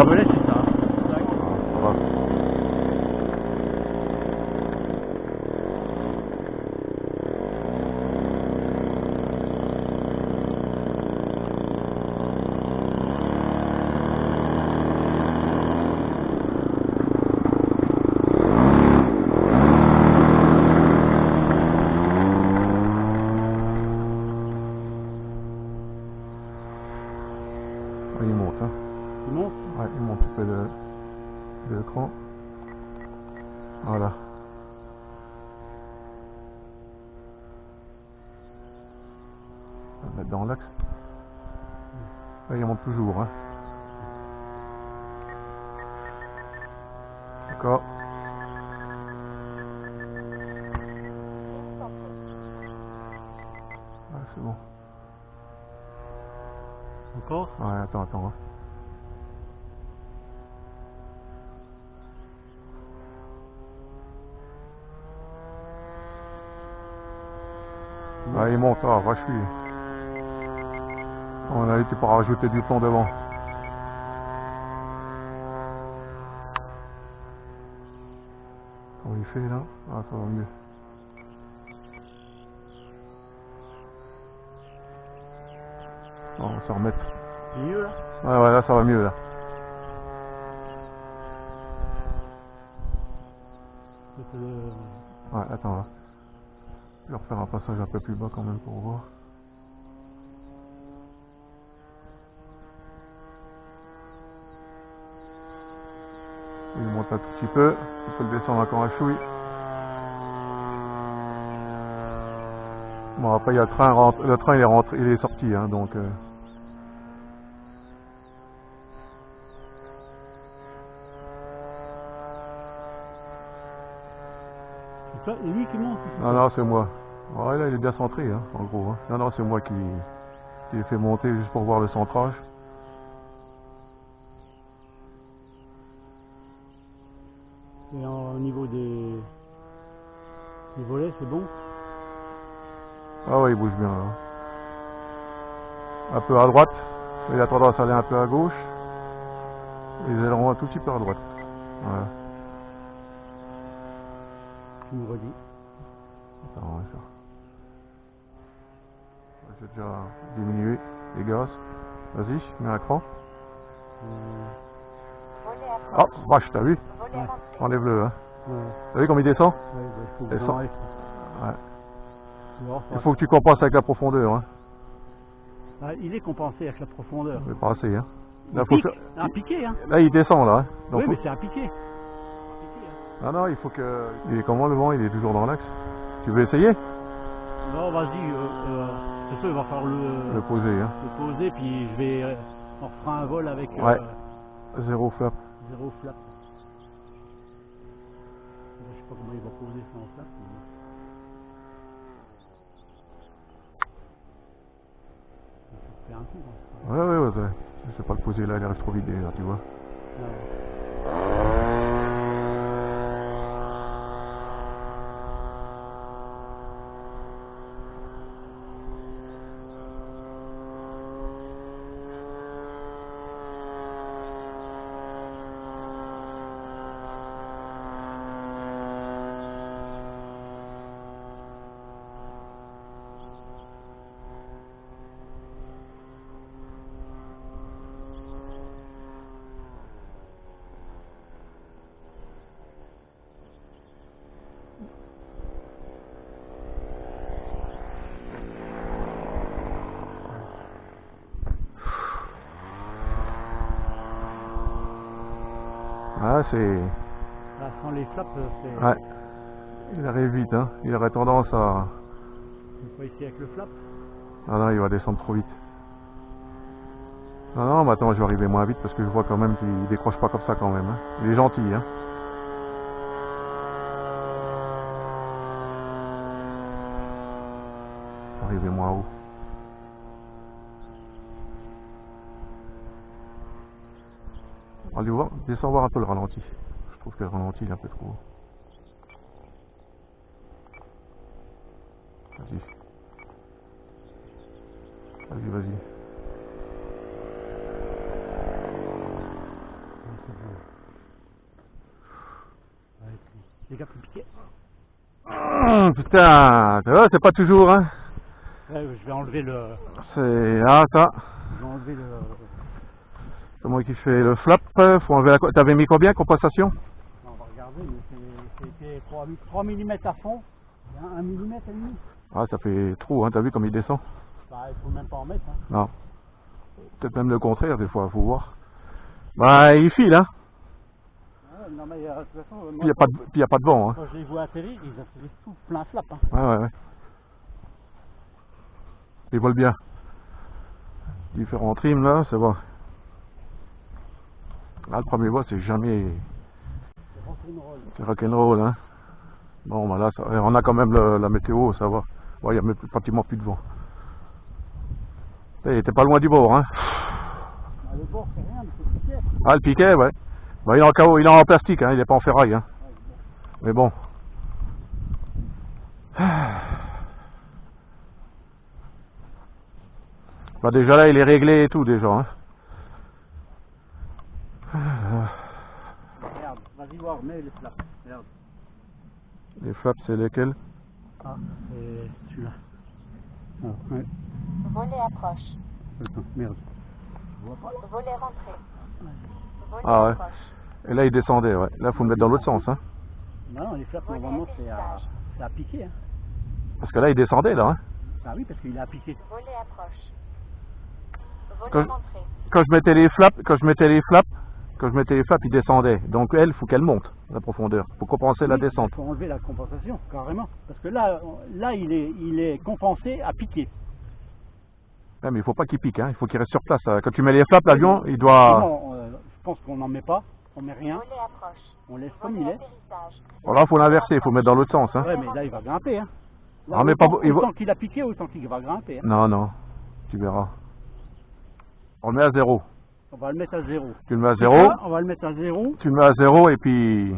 flap. Voilà, c'est ça. Tac. Ça va. Il monte, hein. Il monte. Ouais, il monte un peu de l'écran. Voilà. On va mettre dans l'axe. Là, il monte toujours, hein. D'accord. Ouais, c'est bon. Encore. Ouais, attends, hein. Ouais, il monte, ah, vache lui. On a été pour rajouter du temps devant. Comment il fait là? Ah, ça va mieux. On va se remettre. C'est mieux là. Ouais, là ça va mieux là. Ouais, attends là. Je vais refaire un passage un peu plus bas quand même pour voir. Il monte un tout petit peu. Tu peux le descendre encore un chouille. Bon, après il y a le train il est rentré, il est sorti, hein, donc. C'est toi, et lui qui monte. Non, c'est moi. Ouais, là il est bien centré, hein, en gros. Hein. Non, c'est moi qui l'ai fait monter juste pour voir le centrage. Et au niveau des volets, c'est bon. Ah ouais, il bouge bien là. Un peu à droite. Il a tendance à aller un peu à gauche. Et les ailerons un tout petit peu à droite. Voilà. Tu me redis. Attends, on va faire. J'ai déjà diminué les gaz. Vas-y, mets un cran. Oh, vache, t'as vu? Ouais. Enlève-le, hein. Ouais. T'as vu comme il descend? Ouais, bah, il faut que Descend. j'en enlève. Ouais. Alors, Il faut que tu compenses avec la profondeur, hein. Ah, il est compensé avec la profondeur. Mais pas assez, hein. Là, Il faut pique. faire... Un piqué, hein. Là, il descend, là. Hein. Donc, Oui, faut... mais c'est un piqué. Non, non, il faut que... Il est comment le vent? Il est toujours dans l'axe. Tu veux essayer? Non, vas-y. De toute façon, il va falloir Le poser, hein. le poser, puis je vais... on refera un vol avec Ouais. Zéro flap. zéro flap. Je sais pas comment il va poser sans flap. Ça fait un coup. Hein. Ouais. Je sais pas le poser là, il reste trop vide là, tu vois. Ouais. Ah, c'est... Là, sans les flaps, c'est... Ouais. Il arrive vite, hein. Il aurait tendance à... On peut essayer avec le flap. Ah non, il va descendre trop vite. Non, mais attends, je vais arriver moins vite parce que je vois quand même qu'il décroche pas comme ça quand même. Hein. Il est gentil, hein. Arriver moins haut. Allez voir, descends voir un peu le ralenti. Je trouve que le ralenti il est un peu trop haut. Vas-y. Vas-y. Les gars plus piqués. Putain, tu vois, c'est pas toujours, hein. Ouais, je vais enlever le. C'est... Ah, ça. Je vais enlever le. C'est moi qui fais le flap. Faut enlever la... T'avais mis combien, compensation? On va regarder, mais c'était 3 mm à fond. Il y a 1 mm et demi. Ah, ça fait trop, hein. T'as vu comme il descend? Bah, il faut même pas en mettre. Hein. Non. Peut-être même le contraire, des fois, faut voir. Bah, il file, hein. Ouais, non, mais de toute façon, Puis il n'y a pas de vent, hein. quand je les vois atterrir, ils atterrissent tout plein flap. Hein. Ouais. Ils volent bien. Différents trims, là, c'est bon. Là, le premier vol, c'est jamais... C'est rock'n'roll. C'est rock'n'roll, hein. Bon, bah là, on a quand même la météo, ça va. Ouais, il n'y a pratiquement plus de vent. Il était pas loin du bord, hein. Bah, le bord, c'est rien, mais c'est le piquet. Ah, le piquet, ouais. Bah, il est en KO, il est en plastique, hein, il est pas en ferraille, hein. Mais bon. Bah, déjà là, il est réglé et tout, déjà, hein. Regarde, vas-y voir, mets les flaps. Regarde. Les flaps, c'est lesquels? Ah, c'est celui-là. Ah, ouais. Volet approche. Attends, merde. Volet rentrée. Volet Ah ouais. approche. Et là, il descendait, ouais. Là, faut le mettre dans l'autre sens, hein. Non, les flaps, Volet normalement, c'est atterrissage. à piquer. Hein. Parce que là, il descendait, là, hein. Ah oui, parce qu'il est à piquer. Volet approche. Volet Quand- rentrée. Quand je mettais les flaps, il descendait. Donc, elle, faut qu'elle monte, la profondeur, pour compenser la Oui, descente. Il faut enlever la compensation, carrément. Parce que là il est compensé à piquer. Ouais, mais il faut pas qu'il pique, hein. Il faut qu'il reste sur place. Quand tu mets les flaps, l'avion, il doit... Non, je pense qu'on n'en met pas, on met rien, Volet approche. on laisse comme il Volet est. atterrissage. Alors là, faut l'inverser, il faut mettre dans l'autre sens, hein. Ouais, mais là il va grimper. Hein. Là, Ah, mais pas autant, beau- il va- autant qu'il a piqué, autant qu'il va grimper. Hein. Non, tu verras. On le met à 0. On va le mettre à 0. Tu le mets à C'est 0, ça, on va le mettre à 0. tu le mets à 0 et puis...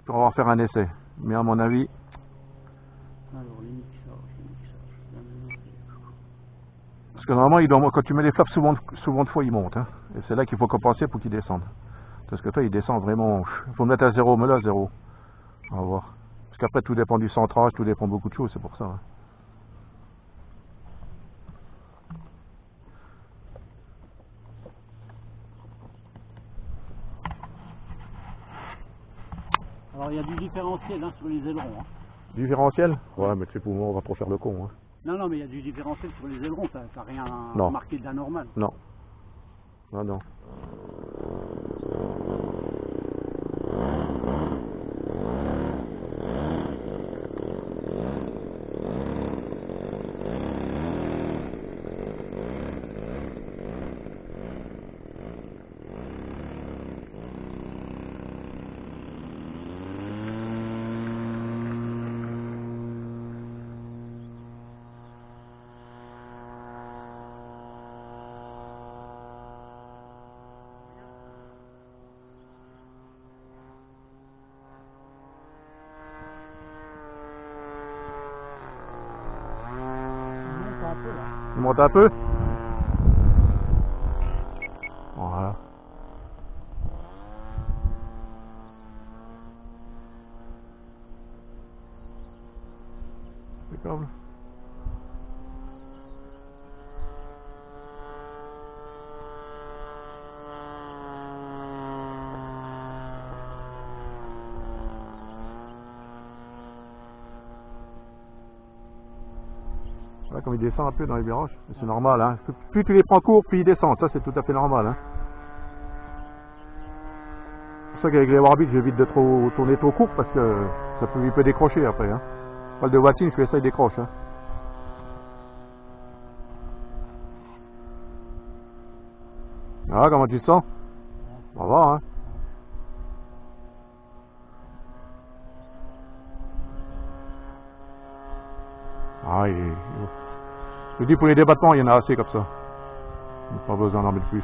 On va faire un essai. Mais à mon avis, Alors, les mixages. parce que normalement, quand tu mets les flaps souvent de fois, il monte, hein. Et c'est là qu'il faut compenser pour qu'il descende. Parce que toi, il descend vraiment... Il faut le mettre à 0, mets-le à 0. On va voir. Parce qu'après, tout dépend du centrage, tout dépend de beaucoup de choses, c'est pour ça. Hein. Alors il y a du différentiel hein, sur les ailerons. Hein. Différentiel? Ouais, mais tu sais, pour moi, on va trop faire le con, hein. Non, mais il y a du différentiel sur les ailerons, t'as rien Non. marqué d'anormal. Non. Non. Il monte un peu? Voilà. Impeccable. Voilà, comme il descend un peu dans les virages, c'est normal, hein. Plus tu les prends courts, plus ils descendent, ça c'est tout à fait normal, hein. C'est pour ça qu'avec les warbeats, j'évite de trop tourner trop court parce que il peut décrocher après, hein. Pas de watine, je fais ça, il décroche, hein. Ah, comment tu te sens? Ça va, hein. Ah, je dis pour les débattements, il y en a assez comme ça. Pas besoin d'en mettre plus.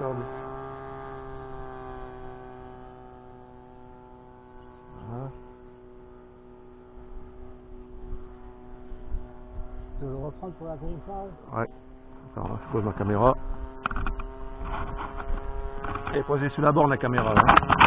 perdu. Voilà. Je vais le reprendre pour l'atterrissage. Ouais. Alors, je pose ma caméra. Elle est posée sur la borne la caméra là.